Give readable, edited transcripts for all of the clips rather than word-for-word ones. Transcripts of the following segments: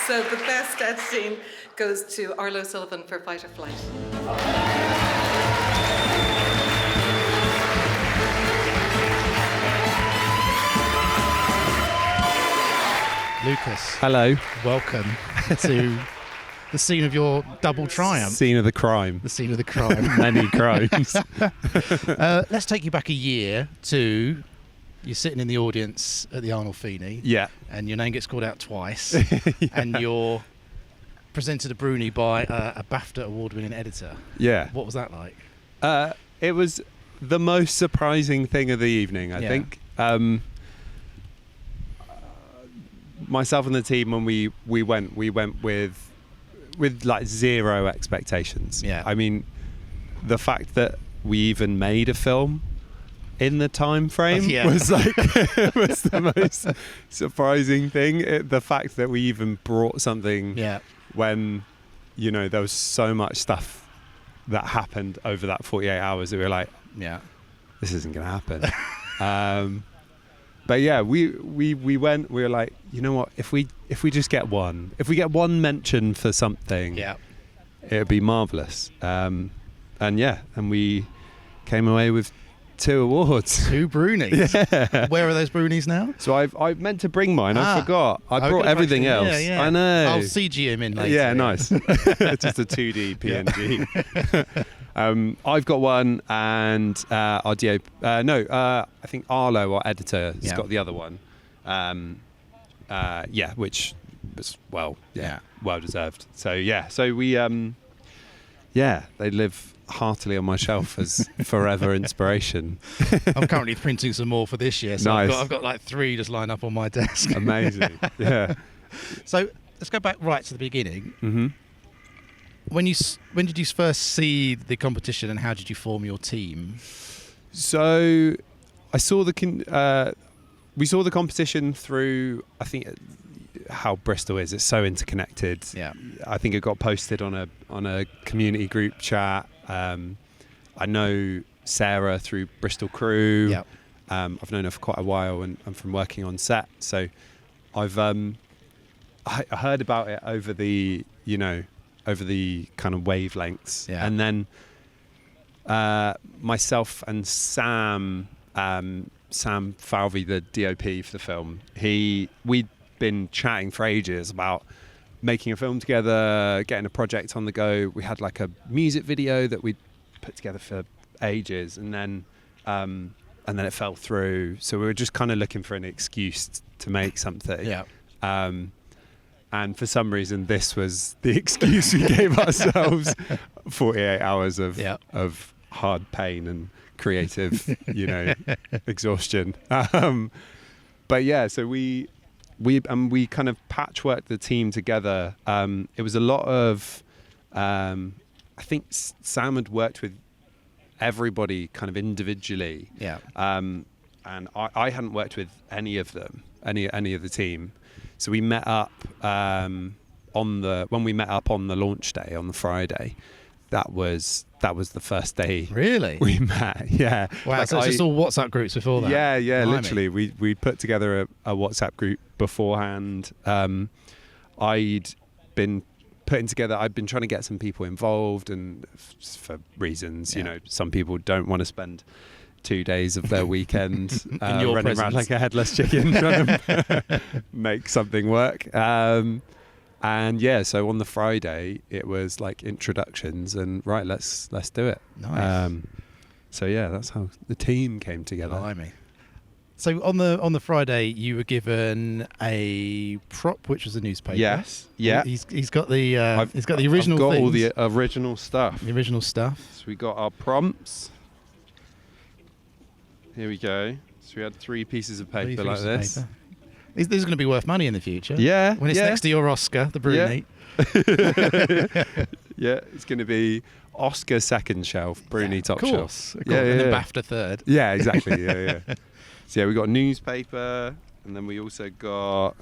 So the best editing goes to Arlo Sullivan for Fight or Flight. Lucas. Hello. Welcome to the scene of your double triumph. Scene of the crime. The scene of the crime. Many crimes. Let's take you back a year to... You're sitting in the audience at the Arnold Feeney. Yeah. And your name gets called out twice. Yeah. And you're presented a Bruni by a Bafta award-winning editor. Yeah. What was that like? It was the most surprising thing of the evening, I think. Myself and the team, when we went with like zero expectations. Yeah. I mean, the fact that we even made a film in the time frame was like was the most surprising thing. The fact that we even brought something when, you know, there was so much stuff that happened over that 48 hours that we were like, this isn't going to happen. But yeah, we went. We were like, you know what? If we just get one, if we get one mention for something, it'd be marvelous. And we came away with 2 awards. 2 Brunis. Yeah. Where are those Brunis now? So I meant to bring mine. I forgot. I brought everything else. Yeah. I know. I'll CG him in later. Yeah, nice. Just a 2D PNG. I've got one, and our DO. I think Arlo, our editor, has got the other one. Which was well deserved. So we they live heartily on my shelf as forever inspiration. I'm currently printing some more for this year, so nice. I've got like 3 just lined up on my desk. Amazing. Yeah. So let's go back right to the beginning. Mm-hmm. When did you first see the competition, and how did you form your team? So I saw we saw the competition through, I think, how Bristol is. It's so interconnected. Yeah. I think it got posted on a community group chat. I know Sarah through Bristol Crew. Yeah. I've known her for quite a while, and I'm from working on set. So I've I heard about it over the kind of wavelengths. Yeah. And then myself and Sam Falvey, the DOP for the film, we'd been chatting for ages about making a film together, getting a project on the go. We had like a music video that we'd put together for ages, and then it fell through. So we were just kind of looking for an excuse to make something. Yeah. And for some reason, this was the excuse we gave ourselves. 48 hours of hard pain and creative, exhaustion. But yeah, so we kind of patchworked the team together. It was a lot of, I think Sam had worked with everybody kind of individually. Yeah. And I hadn't worked with any of them, any of the team. So we met up when we met up on the launch day on the Friday. That was the first day. Really? We met. Yeah. Wow. So it's just all WhatsApp groups before that. Yeah. Blimey. Literally, we put together a WhatsApp group beforehand. I'd been trying to get some people involved, and for reasons, some people don't want to spend 2 days of their weekend running around like a headless chicken trying to make something work. So on the Friday it was like introductions and right, let's do it. Nice. That's how the team came together. Blimey. So on the Friday you were given a prop, which was a newspaper. Yes. Yeah. He's got the original. I've got things. all the original stuff. The original stuff. So we got our prompts. Here we go. So we had 3 pieces of paper like this. Paper. These are going to be worth money in the future. Yeah. When it's next to your Oscar, the Bruni. Yeah, it's going to be Oscar second shelf, Bruni top shelf. And then Bafta third. Yeah, exactly. Yeah. So we got a newspaper, and then we also got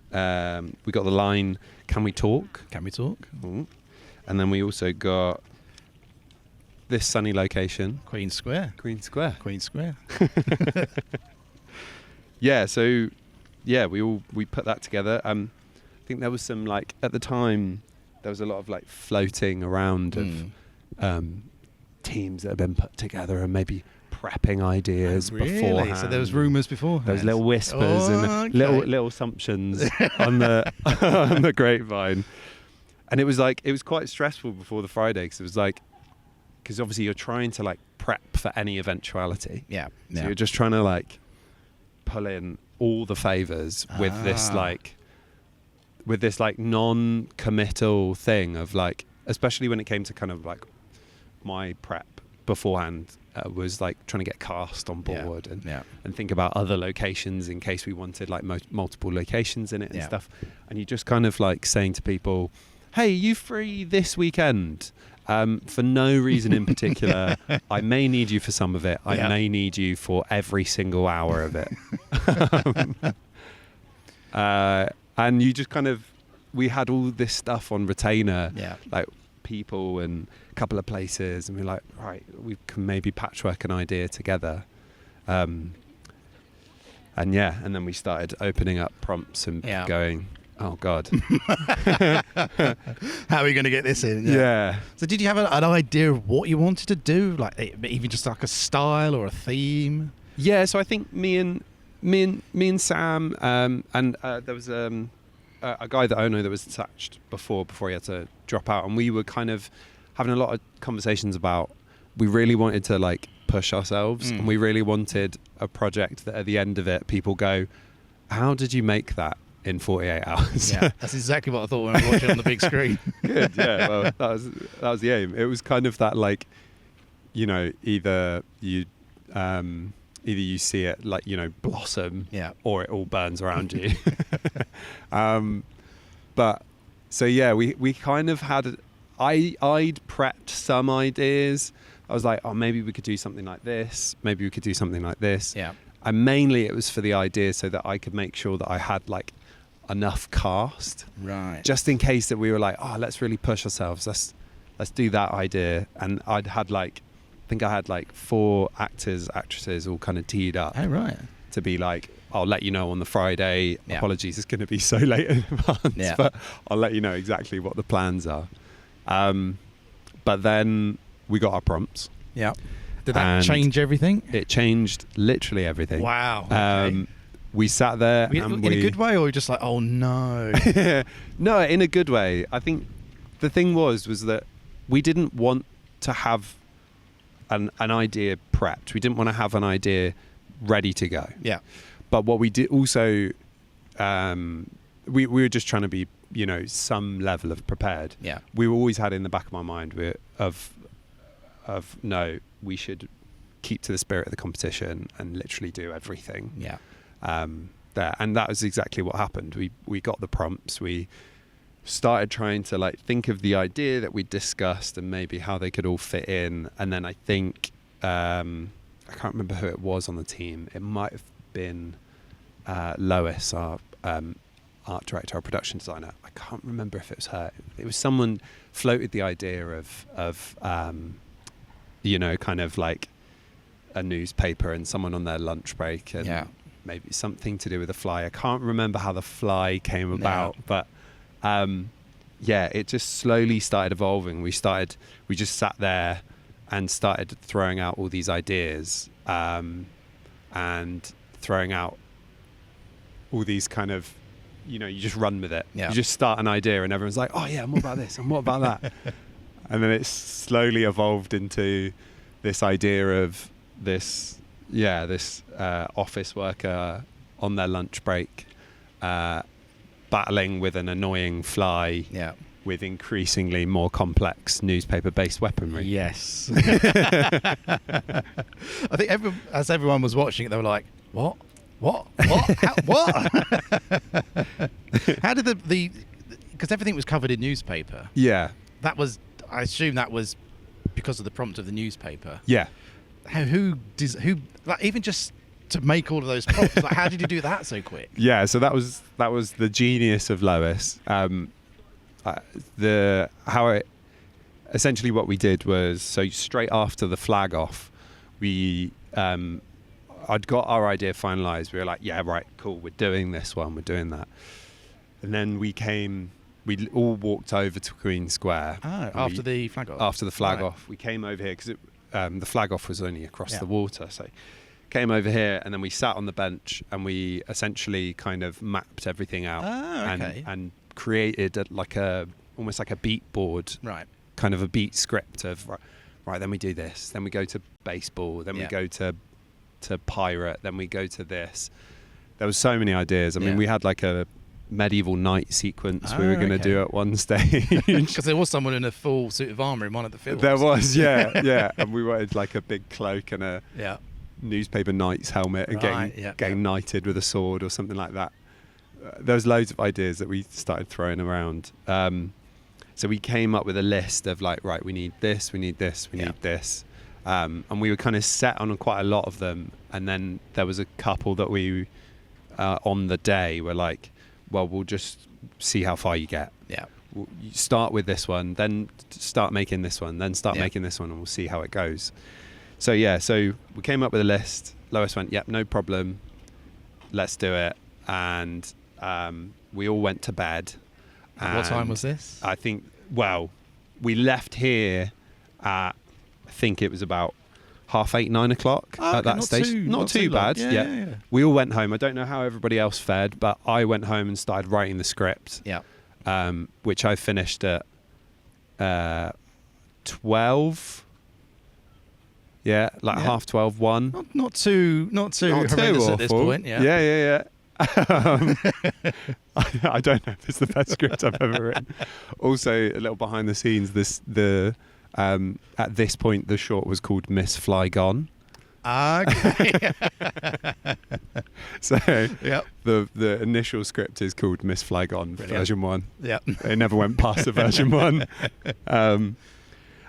the line, "Can we talk? Can we talk?" Mm. And then we also got this sunny location, Queen Square. Yeah, so we put that together. think there was some like at the time there was a lot of like floating around of teams that had been put together and maybe prepping ideas beforehand. So there was rumours beforehand. There was little whispers and little assumptions on the on the grapevine, and it was quite stressful before the Friday because obviously you're trying to like prep for any eventuality. So you're just trying to like pull in all the favours with this non-committal thing of like, especially when it came to kind of like my prep beforehand was like trying to get cast on board and think about other locations in case we wanted like multiple locations in it and stuff. And you just kind of like saying to people, hey, you free this weekend? For no reason in particular. I may need you for some of it. I may need you for every single hour of it. And you just kind of, we had all this stuff on retainer, like people and a couple of places, and we're like, right, we can maybe patchwork an idea together. And then we started opening up prompts and going, oh God. How are we going to get this in? Yeah. So did you have an idea of what you wanted to do? Like even just like a style or a theme? Yeah, so I think me and Sam, and there was a guy that I know that was attached before he had to drop out, and we were kind of having a lot of conversations about, we really wanted to like push ourselves, and we really wanted a project that at the end of it people go, how did you make that in 48 hours? Yeah, that's exactly what I thought when I was watching on the big screen. Good, yeah. Well, that was the aim. It was kind of that, like, you know, either you see it like, you know, blossom, or it all burns around you. But so yeah, we kind of had. I'd prepped some ideas. I was like, oh, maybe we could do something like this. Maybe we could do something like this. Yeah. And mainly it was for the idea so that I could make sure that I had like enough cast, right? Just in case that we were like, oh, let's really push ourselves. Let's do that idea. And I had like 4 actors, actresses all kind of teed up. Oh, right. To be like, I'll let you know on the Friday. Yeah. Apologies, it's going to be so late in advance, but I'll let you know exactly what the plans are. But then we got our prompts. Yeah. Did that change everything? It changed literally everything. Wow. Okay. We sat there in a good way, or just like, oh no? No, in a good way. I think the thing was that we didn't want to have an idea prepped. We didn't want to have an idea ready to go. Yeah. But what we did also, we were just trying to be, you know, some level of prepared. Yeah. We always had in the back of my mind no, we should keep to the spirit of the competition and literally do everything. Yeah. There, and that was exactly what happened. We got the prompts. We started trying to like think of the idea that we discussed and maybe how they could all fit in. And then I think I can't remember who it was on the team. It might have been Lois, our art director, our production designer. I can't remember if it was her. It was someone floated the idea of you know, kind of like a newspaper and someone on their lunch break and maybe something to do with a fly. I can't remember how the fly came about, but it just slowly started evolving. We just sat there and started throwing out all these ideas and throwing out all these kind of, you know, you just run with it. Yeah. You just start an idea and everyone's like, oh yeah, and what about this? And what about that? And then it slowly evolved into this idea of this office worker on their lunch break, battling with an annoying fly with increasingly more complex newspaper-based weaponry. Yes. I think as everyone was watching it, they were like, what? What? What? How did the because everything was covered in newspaper. Yeah. I assume that was because of the prompt of the newspaper. Yeah. Who like, even just to make all of those prompts, like, how did you do that so quick? Yeah, so that was the genius of Lois. Essentially what we did was, so straight after the flag off, I'd got our idea finalized. We were like, yeah, right, cool, we're doing this one, we're doing that. And then we all walked over to Queen Square. After the flag off. After the flag off. We came over here because the flag off was only across the water. So came over here, and then we sat on the bench, and we essentially kind of mapped everything out and created almost like a beat board, right? Kind of a beat script of right. Then we do this. Then we go to baseball. Then we go to pirate. Then we go to this. There was so many ideas. I mean, we had like a medieval knight sequence we were going to do at one stage. Because there was someone in a full suit of armour in one of the films. There was, yeah. And we wanted like a big cloak and a newspaper knight's helmet and getting knighted with a sword or something like that. There was loads of ideas that we started throwing around. So we came up with a list of like, right, we need this, we need this, we need this. And we were kind of set on quite a lot of them. And then there was a couple that we, on the day, were like, well, we'll just see how far you get. Yeah. You start with this one, then start making this one, then start making this one, and we'll see how it goes. So we came up with a list. Lois went, yep, no problem. Let's do it. And we all went to bed. What time was this? I think, we left here at, I think it was about 8:30, 9 o'clock at that stage. Not too bad. Yeah. We all went home. I don't know how everybody else fared, but I went home and started writing the script. Yeah. Which I finished at 12. Yeah, like 12:30, 1. Not too horrendous awful at this point. Yeah. I don't know if it's the best script I've ever written. Also, a little behind the scenes. At this point, the short was called Miss Fly Gone. Okay. So the initial script is called Miss Fly Gone, version 1. Yeah. It never went past the version 1.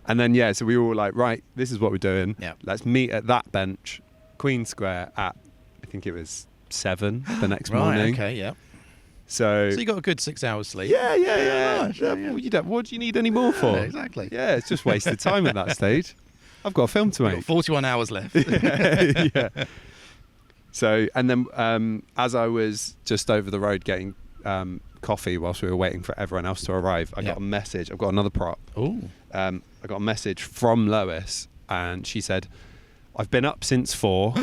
And then so we were all like, right, this is what we're doing. Yeah. Let's meet at that bench, Queen Square, at I think it was 7 the next morning. Okay. Yeah. So you got a good 6 hours sleep. Yeah. Nice, What do you need any more for? Exactly. Yeah, it's just wasted time at that stage. I've got a film to make. You've got 41 hours left. Yeah. So, and then as I was just over the road getting coffee whilst we were waiting for everyone else to arrive, I got a message. I've got another prop. Ooh. I got a message from Lois, and she said, I've been up since 4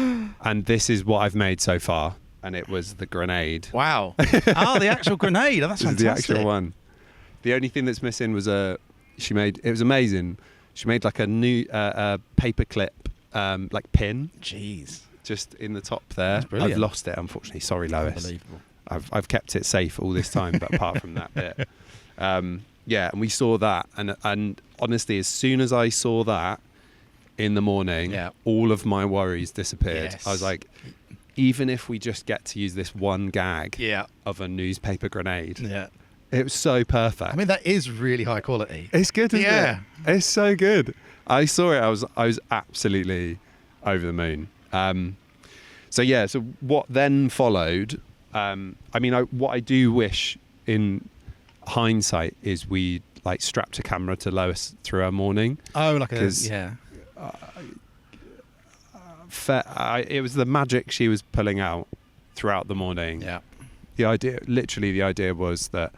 and this is what I've made so far. And it was the grenade. Wow. The actual grenade. Oh, that's fantastic. The actual one. The only thing that's missing was it was amazing. She made like a new paperclip like pin. Jeez. Just in the top there. That's brilliant. I've lost it, unfortunately. Sorry, Lois. Unbelievable. I've kept it safe all this time, but apart from that bit. And we saw that. And honestly, as soon as I saw that in the morning, all of my worries disappeared. Yes. I was like, even if we just get to use this one gag of a newspaper grenade, it was so perfect. I mean, that is really high quality. It's good, isn't it? It's so good. I saw it. I was absolutely over the moon. So what then followed? What I do wish in hindsight is we like strapped a camera to Lois through our morning. Oh, like it was the magic she was pulling out throughout the morning. Yeah. The idea was that,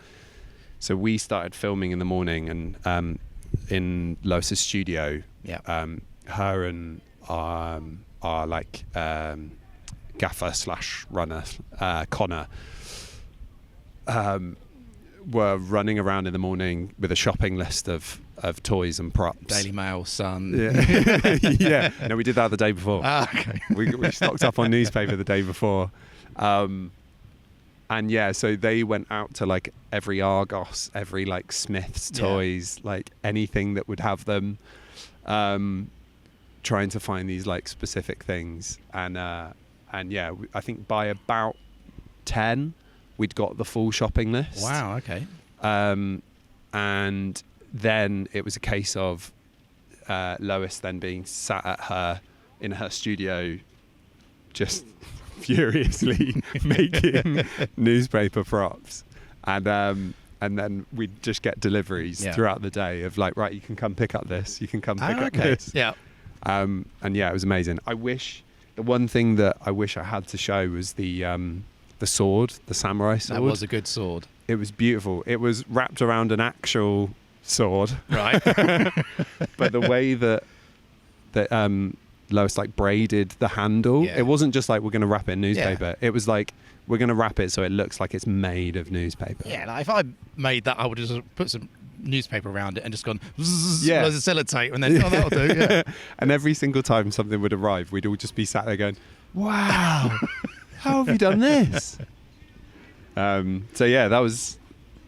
so we started filming in the morning and in Lois's studio. Yeah. Her and our like gaffer / runner, Connor, were running around in the morning with a shopping list of toys and props. Daily Mail, Sun. Yeah. No, we did that the day before. Okay. We stocked up on newspaper the day before. So they went out to like every Argos, every like Smith's toys, like anything that would have them, trying to find these like specific things. I think by about 10, we'd got the full shopping list. Wow, okay. And then it was a case of Lois then being sat in her studio just furiously making newspaper props. And then we'd just get deliveries throughout the day of like, right, you can come pick up this, you can come pick up this. Yeah. It was amazing. The one thing that I wish I had to show was the sword, the samurai sword. That was a good sword. It was beautiful. It was wrapped around an actual sword, Right. but the way that Lois like braided the handle, Yeah. it wasn't just like we're going to wrap it in newspaper. It was like we're going to wrap it so it looks like it's made of newspaper. Yeah, like if I made that, I would just put some newspaper around it and just gone Yeah. loads of sellotape and then that'll do. Yeah. And every single time something would arrive, we'd all just be sat there going, "Wow, how have you done this?" So yeah, that was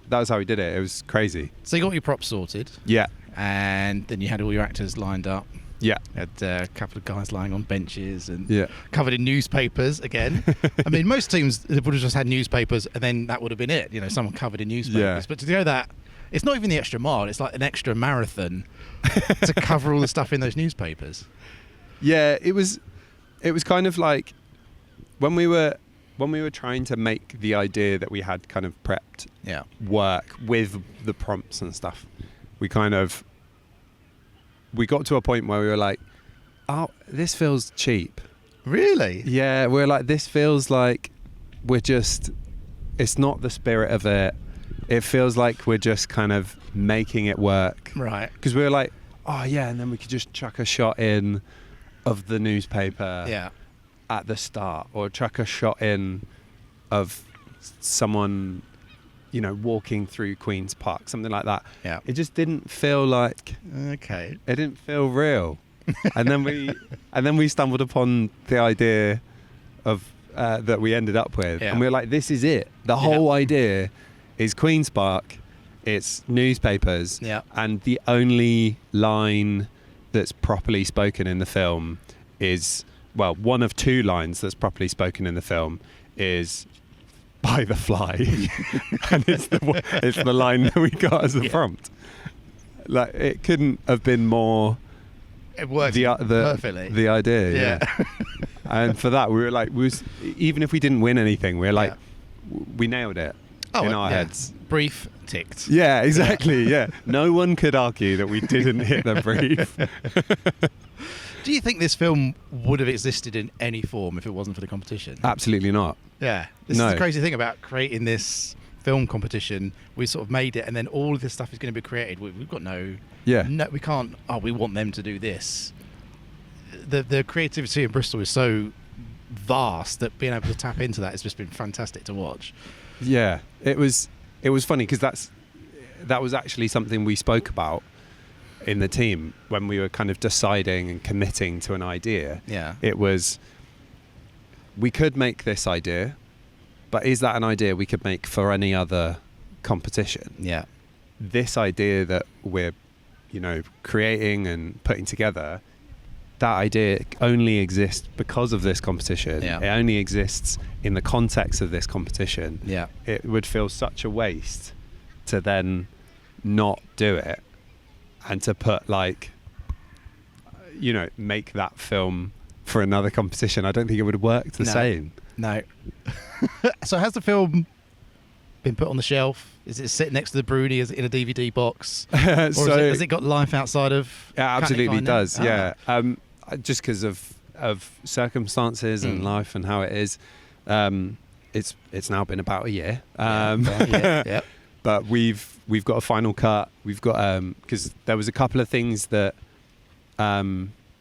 how we did it. It was crazy. So you got your props sorted, Yeah, and then you had all your actors lined up. yeah, You had a couple of guys lying on benches and yeah. covered in newspapers again. I mean, most teams would have just had newspapers and then that would have been it. You know, someone covered in newspapers. Yeah. But to go that, it's not even the extra mile. It's like an extra marathon to cover all the stuff in those newspapers. Yeah, it was kind of like when we were trying to make the idea that we had kind of prepped Yeah. work with the prompts and stuff. We got to a point where we were like, "Oh, this feels cheap." Really? Yeah, we're like, this feels like it's not the spirit of it. It feels like we're just kind of making it work. Right. Because we were like, oh yeah, and then we could just chuck a shot in of the newspaper Yeah. at the start, or chuck a shot in of someone, walking through Queen's Park, something like that. Yeah. It just didn't feel like, Okay. it didn't feel real. and then we stumbled upon the idea of that we ended up with, Yeah. and we were like, this is it. The whole idea is Queen's Park, it's newspapers, Yeah. and the only line that's properly spoken in the film is, well, one of two lines that's properly spoken in the film is "by the fly," and it's the line that we got as a prompt. Like, it couldn't have been more. It works the perfectly. The idea, yeah. And for that, we were like, even if we didn't win anything, we were like, we nailed it in our heads. Brief ticked. Yeah, exactly. Yeah, no one could argue that we didn't hit the brief. Do you think this film would have existed in any form if it wasn't for the competition? Absolutely not. Yeah. This is the crazy thing about creating this film competition. We sort of made it, and then all of this stuff is going to be created. We've got no, we can't. Oh, we want them to do this. The creativity in Bristol is so vast that being able to tap into that has just been fantastic to watch. Yeah, it was funny because that was actually something we spoke about in the team when we were kind of deciding and committing to an idea. Yeah. It was, we could make this idea, but is that an idea we could make for any other competition? Yeah. This idea that we're, creating and putting together, that idea only exists because of this competition. Yeah. It only exists in the context of this competition. Yeah. It would feel such a waste to then not do it and to put make that film for another competition. I don't think it would work the same. No. So has the film been put on the shelf? Is it sitting next to the Broody? Is it in a DVD box? Or has it got life outside of? It absolutely does. Ah. Yeah. Just because of circumstances and life and how it is, it's now been about a year. Yeah. But we've got a final cut. We've got because there was a couple of things that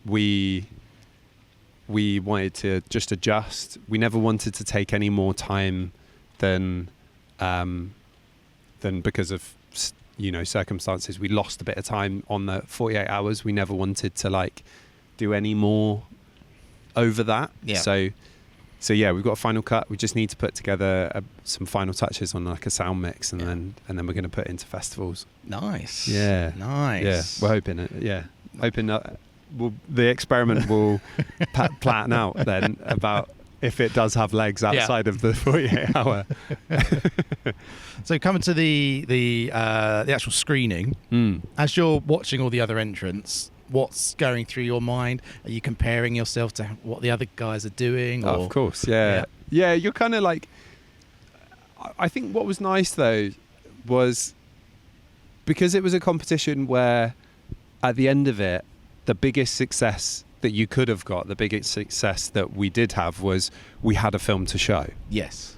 we wanted to just adjust. We never wanted to take any more time than because of circumstances. We lost a bit of time on the 48 hours. We never wanted to do any more over that. Yeah. So yeah, we've got a final cut. We just need to put together some final touches on a sound mix, and then we're going to put it into festivals. Nice. Yeah. Nice. Yeah, we're hoping it. Yeah, hoping that the experiment will plan out then about if it does have legs outside of the 48 hour. So coming to the actual screening, as you're watching all the other entrants, what's going through your mind? Are you comparing yourself to what the other guys are doing? Oh, of course, yeah. You're kind of I think what was nice though was because it was a competition where at the end of it, the biggest success that you could have got, the biggest success that we did have was we had a film to show. Yes.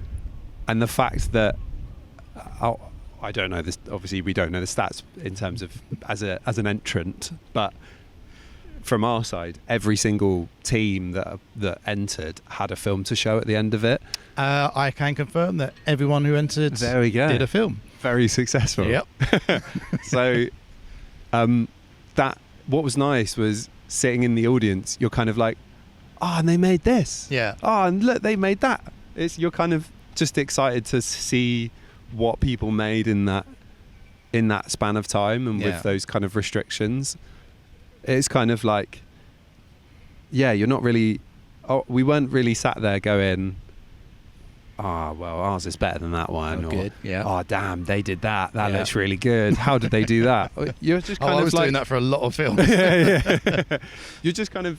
And the fact that I don't know this. Obviously, we don't know the stats in terms of as an entrant, but from our side, every single team that entered had a film to show at the end of it. I can confirm that everyone who entered there we go. did a film. Very successful. Yep. So that what was nice was sitting in the audience. You're kind of like, and they made this. Yeah. And look, they made that. You're kind of just excited to see what people made in that span of time and with those kind of restrictions. It's kind of like, you're not really, we weren't really sat there going, well, ours is better than that one. Good, yeah. Damn, they did that. That looks really good. How did they do that? You're just kind of I was doing that for a lot of films. You're just kind of,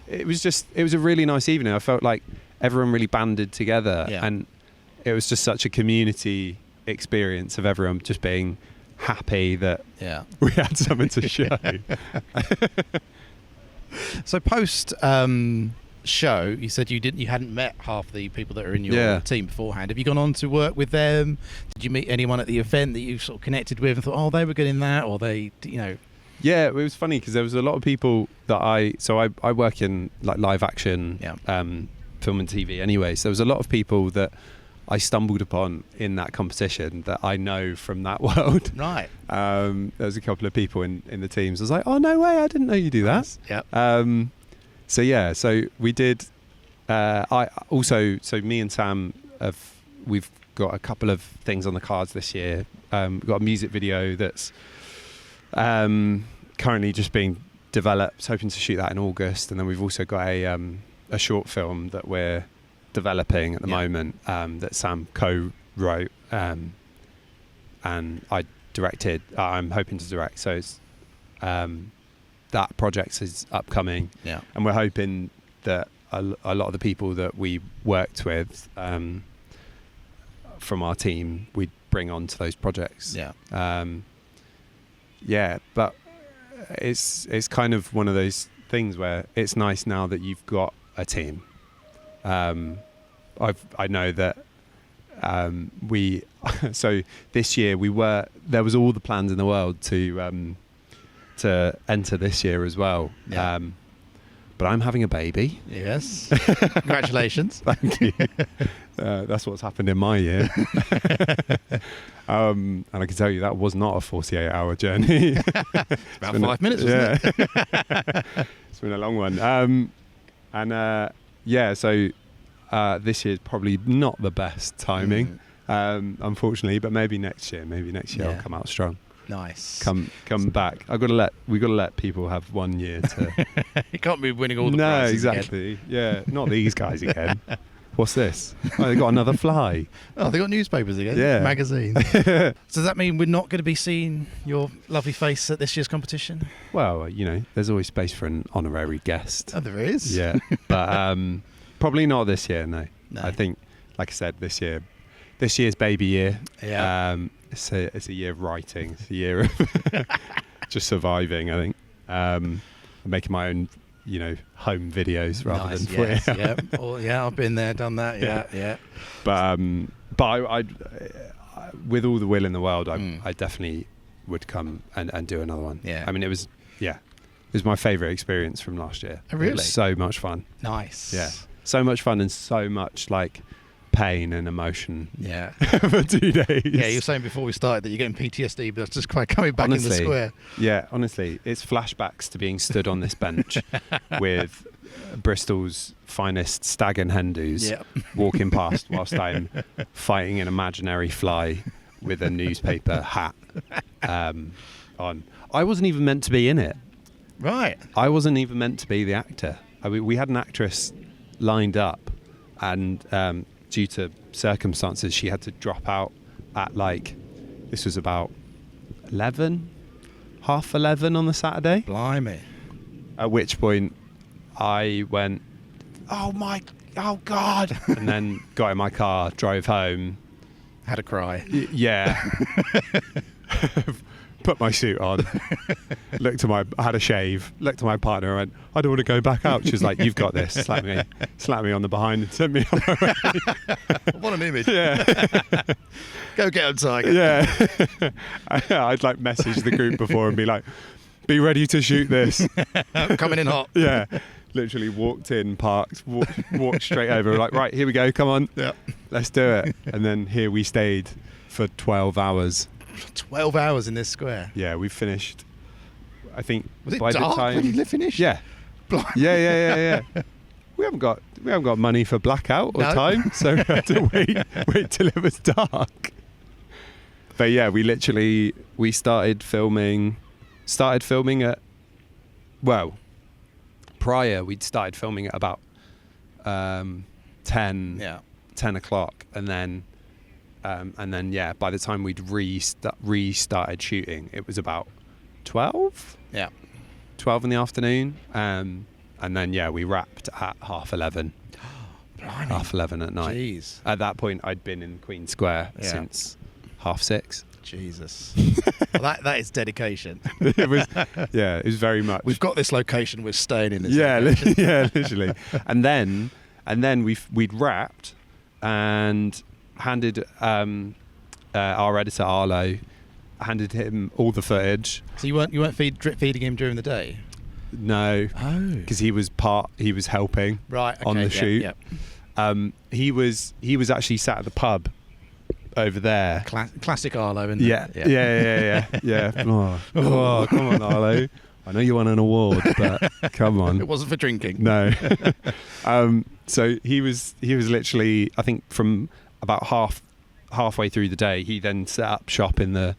it was a really nice evening. I felt like everyone really banded together and it was just such a community experience of everyone just being happy that we had something to show. So post show, you said you hadn't met half the people that are in your team beforehand. Have you gone on to work with them? Did you meet anyone at the event that you sort of connected with and thought, they were good in that, or they, Yeah, it was funny because there was a lot of people that I work in like live action, film and TV anyway. So there was a lot of people that I stumbled upon in that competition that I know from that world. Right. There was a couple of people in the teams. I was like, oh, no way, I didn't know you do that. Yep. So we did. So me and Sam we've got a couple of things on the cards this year. We've got a music video that's currently just being developed, hoping to shoot that in August, and then we've also got a short film that we're developing at the moment that Sam co-wrote and I directed. I'm hoping to direct, so it's, that project is upcoming, and we're hoping that a lot of the people that we worked with from our team we'd bring on to those projects. But it's kind of one of those things where it's nice now that you've got a team. I know that so this year there was all the plans in the world to enter this year as well. But I'm having a baby. Yes. Congratulations. Thank you. That's what's happened in my year. And I can tell you that was not a 48-hour journey. It's about 5 minutes, wasn't it? It's been a long one. So this year's probably not the best timing, unfortunately, but maybe next year I'll come out strong. Nice. Come back. We've got to let people have 1 year to. You can't be winning all the prizes. No, exactly. Again. Yeah, not these guys again. What's this? They got another fly. Oh, they got newspapers again. Yeah, magazines. So does that mean we're not going to be seeing your lovely face at this year's competition? Well, there's always space for an honorary guest. Oh, there is. Yeah, but probably not this year. No. I think, like I said, this year's baby year. Yeah. It's a year of writing. It's a year of just surviving, I think. Making my own, home videos rather than yes, I've been there, done that. Yeah. But I with all the will in the world, I definitely would come and do another one. Yeah. I mean, it was my favourite experience from last year. Oh, really? It was so much fun. Nice. Yeah. So much fun and so much like pain and emotion for 2 days. Yeah, you were saying before we started that you're getting PTSD, but it's just quite coming back in the square. Yeah, honestly, it's flashbacks to being stood on this bench with Bristol's finest stag and hen do's walking past whilst I'm fighting an imaginary fly with a newspaper hat on. I wasn't even meant to be in it. Right. I wasn't even meant to be the actor. We had an actress lined up, and due to circumstances, she had to drop out at this was about half 11 on the Saturday. Blimey. At which point I went, oh God. And then got in my car, drove home. Had a cry. Yeah. put my suit on, I had a shave, looked at my partner and went, I don't want to go back out. She was like, you've got this. Slapped me on the behind and sent me on my way. What an image. Yeah. Go get him, Tiger. Yeah. I'd like message the group before and be like, be ready to shoot this. Coming in hot. Yeah. Literally walked in, parked, walked straight over, like, right, here we go, come on. Yeah. Let's do it. And then here we stayed for 12 hours. 12 hours in this square. Yeah, we finished, I think, Was it by dark the time when you finished? Yeah. Blimey. Yeah. We haven't got money for blackout or No. time, so we had to wait till it was dark. But yeah, we started filming at, well, prior we'd started filming at about 10 o'clock, and then yeah, by the time we'd restarted shooting, it was about 12 in the afternoon, and then yeah, we wrapped at 11:30. Blimey. 11:30 at night. Jeez. At that point, I'd been in Queen Square since 6:30. Jesus. Well, that is dedication. It was very much. We've got this location. We're staying in this. Yeah, location. literally. and then we'd wrapped and handed our editor Arlo, handed him all the footage. So you weren't drip feeding him during the day? No, because he was helping on the shoot. Yeah. He was actually sat at the pub over there. Classic Arlo, isn't Yeah. Oh, come on, Arlo. I know you won an award, but come on. It wasn't for drinking. No. So he was literally, I think, from about halfway through the day, he then set up shop in the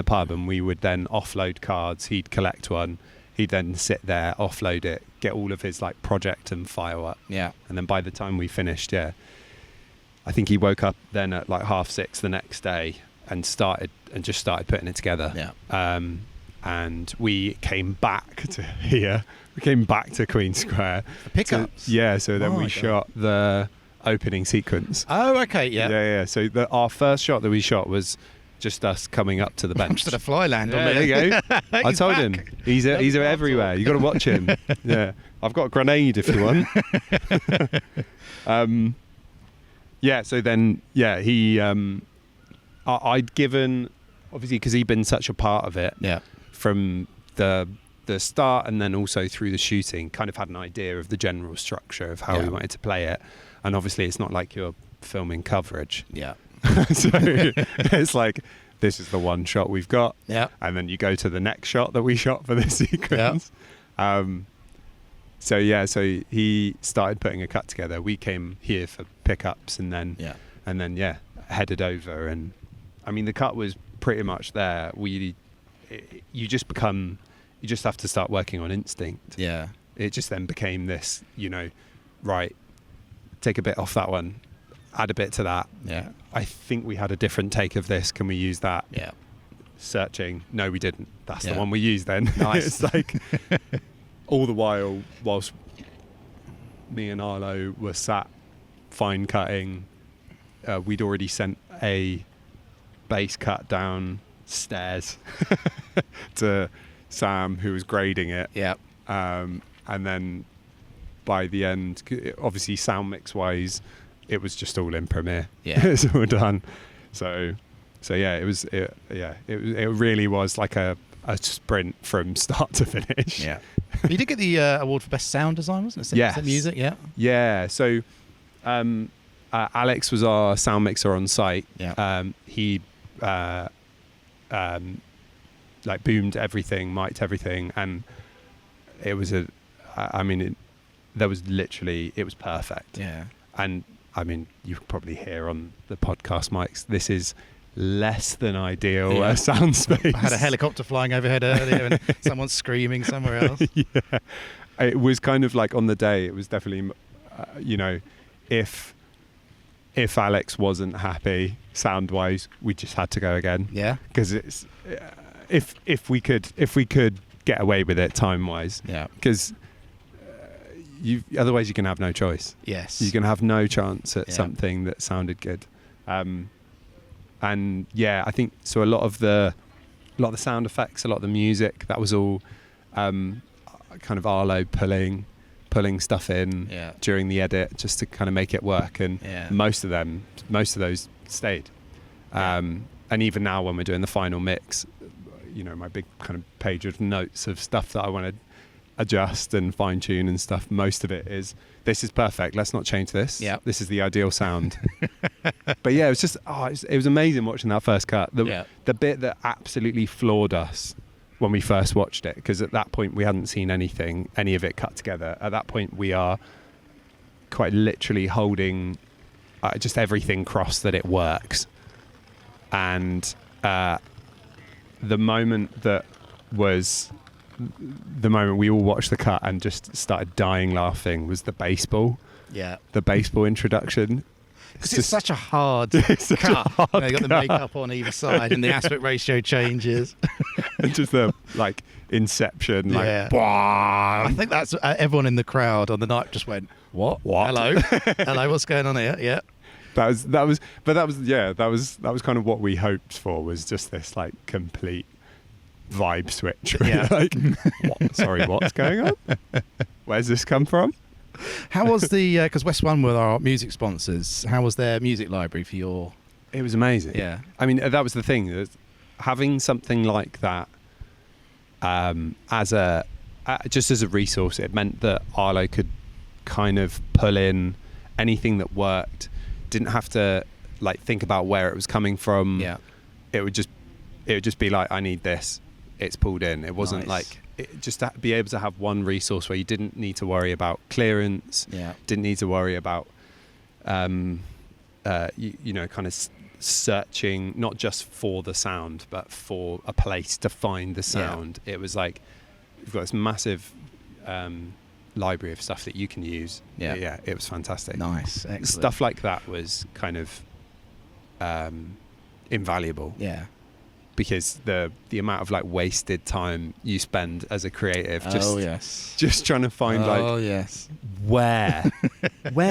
pub, and we would then offload cards. He'd collect one. He'd then sit there, offload it, get all of his like project and file up. Yeah. And then by the time we finished, I think he woke up then at like 6:30 the next day and just started putting it together. Yeah. And we came back to here. We came back to Queen Square. For pickups? So then we shot the opening sequence. Oh, okay, yeah. Yeah. So our first shot that we shot was just us coming up to the bench. Just at a fly land on there you go. I told him. He's everywhere. You got to watch him. Yeah. I've got a grenade if you want. So then, he, I'd given, obviously, because he'd been such a part of it from the start, and then also through the shooting, kind of had an idea of the general structure of how we wanted to play it. And obviously, it's not like you're filming coverage. Yeah. So it's like, this is the one shot we've got. Yeah. And then you go to the next shot that we shot for this sequence. Yeah. So he started putting a cut together. We came here for pickups, and then headed over. And I mean, the cut was pretty much there. You just have to start working on instinct. Yeah. It just then became this, right, take a bit off that one, add a bit to that. Yeah. I think we had a different take of this. Can we use that? Yeah. Searching. No, we didn't. That's the one we used then. Nice. It's like all the while, whilst me and Arlo were sat fine cutting, we'd already sent a base cut downstairs to Sam, who was grading it. Yeah. And then by the end, obviously sound mix wise, it was just all in Premiere. Yeah. It's all done. So yeah, it really was like a sprint from start to finish. Yeah. You did get the award for best sound design, wasn't it? Yes. Music, yeah. Yeah. So Alex was our sound mixer on site. Yeah. He like boomed everything, mic'd everything, and it was it was perfect. Yeah. And I mean, you can probably hear on the podcast mics, this is less than ideal sound space. I had a helicopter flying overhead earlier and someone's screaming somewhere else. Yeah. It was kind of like on the day, it was definitely, if Alex wasn't happy sound-wise, we just had to go again. Yeah. Because it's, if we could get away with it time-wise. Yeah. Because otherwise you can have no choice. Yes. You can have no chance at something that sounded good. And yeah, I think so. A lot of the lot of the sound effects, a lot of the music. That was all kind of Arlo pulling stuff in during the edit just to kind of make it work. And most of those stayed. And even now when we're doing the final mix, my big kind of page of notes of stuff that I want to adjust and fine tune and stuff, most of it is, this is perfect, let's not change this. This is the ideal sound. But yeah, it was just it was amazing watching that first cut. The bit that absolutely floored us when we first watched it, because at that point we hadn't seen any of it cut together. At that point we are quite literally holding just everything crossed that it works. And the moment we all watched the cut and just started dying laughing was the baseball. The baseball introduction. Because it's such a hard cut. You've got the makeup on either side and the aspect ratio changes. And just the inception, I think that's everyone in the crowd on the night just went, what? Hello, what's going on here? Yeah. That was kind of what we hoped for, was just this complete vibe switch. What's going on? Where's this come from? How was because West One were our music sponsors, how was their music library for your... It was amazing. Yeah. I mean, that was the thing, having something like that just as a resource, it meant that Arlo could kind of pull in anything that worked, didn't have to think about where it was coming from. It would just be I need this, it's pulled in. It wasn't just to be able to have one resource where you didn't need to worry about clearance, didn't need to worry about kind of searching not just for the sound but for a place to find the sound. It was you've got this massive library of stuff that you can use. It was fantastic. Nice, excellent. Stuff like that was kind of invaluable. Because the amount of wasted time you spend as a creative just trying to find where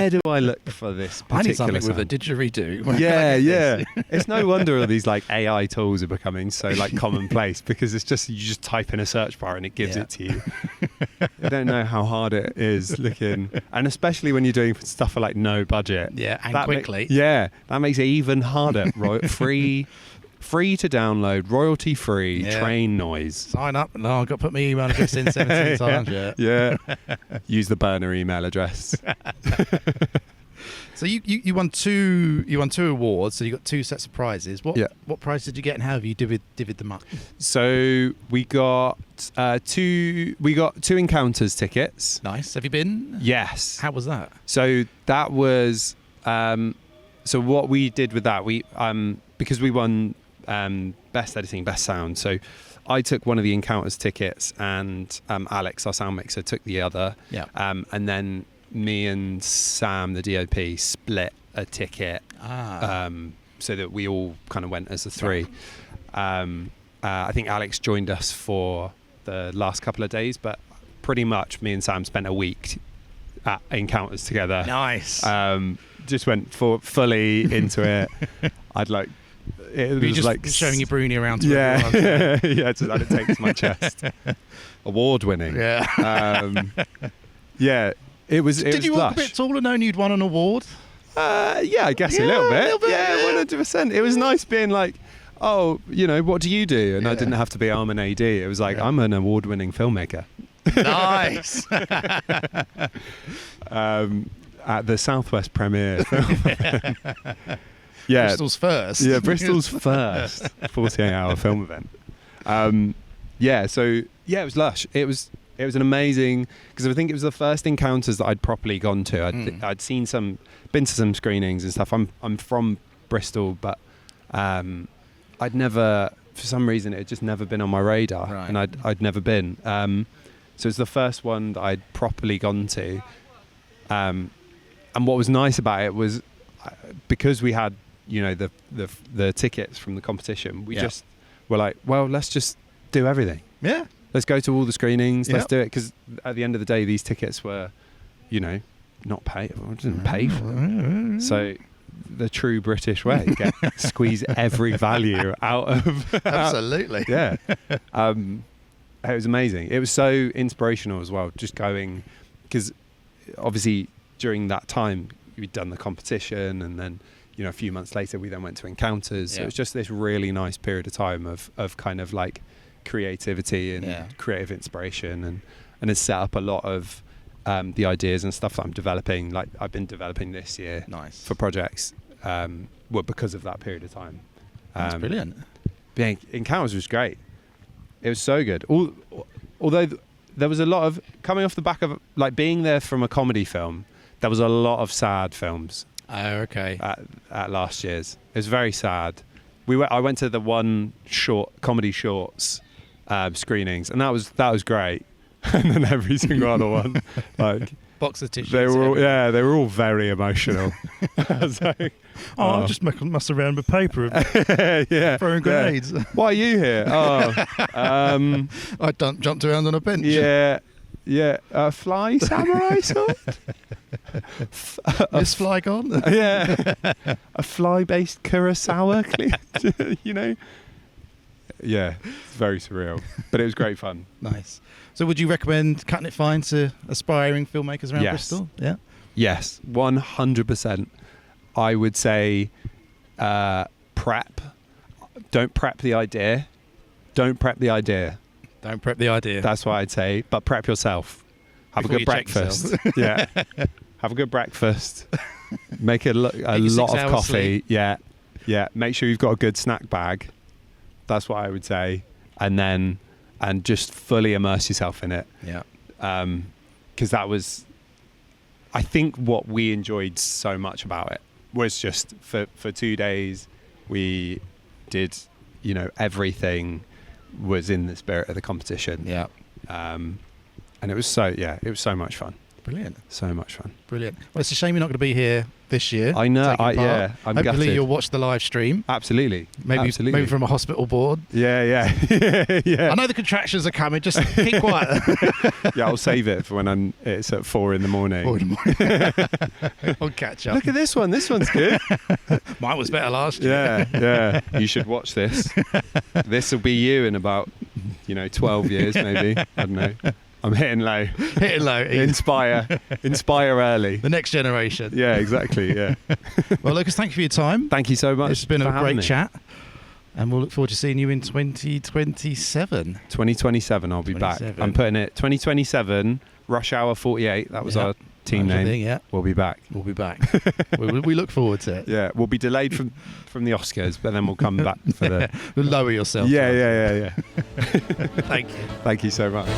do I look for this particular I need something sound? with a didgeridoo. It's no wonder all these AI tools are becoming so commonplace, because it's just, you just type in a search bar and it gives it to you. I don't know how hard it is looking, and especially when you're doing stuff for no budget. And quickly. That makes it even harder. Free to download, royalty free, train noise. Sign up. No, I've got to put my email address in 17 times. Use the burner email address. So you won two awards. So you got two sets of prizes. What prize did you get, and how have you divvied them up? So we got two Encounters tickets. Nice. Have you been? Yes. How was that? So that was so what we did with that, we because we won best editing, best sound. So I took one of the Encounters tickets, and Alex, our sound mixer, took the other. And then me and Sam, the DOP, split a ticket so that we all kind of went as a three. I think Alex joined us for the last couple of days, but pretty much me and Sam spent a week at Encounters together. Nice. Just went fully into it. It was just showing your Bruni around to everyone. Just had it taped to my chest. Award winning. It was. Did you walk a bit taller knowing you'd won an award? I guess a little bit. 100%. It was nice being what do you do? And I didn't have to be I'm an AD. It was I'm an award winning filmmaker. Nice. At the Southwest premiere. Bristol's first. Bristol's first 48-hour film event. It was lush. It was an amazing, because I think it was the first Encounters that I'd properly gone to. I'd been to some screenings and stuff. I'm from Bristol, but I'd never, for some reason, it had just never been on my radar, and I'd never been. So it was the first one that I'd properly gone to. And what was nice about it was, because we had the tickets from the competition, we just were let's just do everything. Let's go to all the screenings. Let's do it, because at the end of the day, these tickets were not paid. I didn't pay for them. So the true British way. Squeeze every value out of. Absolutely. Yeah. It was amazing. It was so inspirational as well. Just going, because obviously during that time we'd done the competition, and then a few months later we then went to encounters. So it was just this really nice period of time of kind of like creativity and creative inspiration, and has set up a lot of the ideas and stuff that I'm developing, like I've been developing this year for projects, were because of that period of time. That's brilliant. Being Encounters was great. It was so good. Although there was a lot of, coming off the back of like being there from a comedy film, there was a lot of sad films. Oh, okay. At last year's. It was very sad. I went to the one comedy shorts screenings, and that was great. And then every single other one, like box of tissues. They were all very emotional. I just mess around with paper, throwing grenades. Why are you here? I jumped around on a bench. Yeah, a fly samurai sword. Is fly gone? A fly-based Kurosawa clip. Yeah, it's very surreal, but it was great fun. Nice. So would you recommend Cutting It Fine to aspiring filmmakers around Bristol? Yeah. Yes, 100%. I would say prep. Don't prep the idea. Don't prep the idea. Don't prep the idea. That's what I'd say. But prep yourself. Have a good breakfast. Yeah. Have a good breakfast. Make a lot of coffee. Sleep. Yeah. Make sure you've got a good snack bag. That's what I would say. And just fully immerse yourself in it. Yeah. Because that was, I think, what we enjoyed so much about it was just for 2 days we did, everything was in the spirit of the competition. Yeah. And it was so much fun. Brilliant. So much fun. Brilliant. Well, it's a shame you're not going to be here this year. I know. I'm Hopefully gutted. You'll watch the live stream. Absolutely. Maybe from a hospital board. Yeah. I know the contractions are coming. Just keep quiet. Yeah, I'll save it for when it's at 4 a.m. 4 a.m. I'll catch up. Look at this one. This one's good. Mine was better last year. Yeah. You should watch this. This will be you in about 12 years maybe. I don't know. I'm hitting low. Inspire early. The next generation. Yeah, exactly. Yeah. Well, Lucas, thank you for your time. Thank you so much. It's been a great chat. And we'll look forward to seeing you in 2027. 2027, I'll be back. I'm putting it 2027, Rush Hour 48. That was our team name. We'll be back. We'll be back. we look forward to it. Yeah, we'll be delayed from the Oscars, but then we'll come back for the... Lower yourself. Yeah. Thank you. Thank you so much.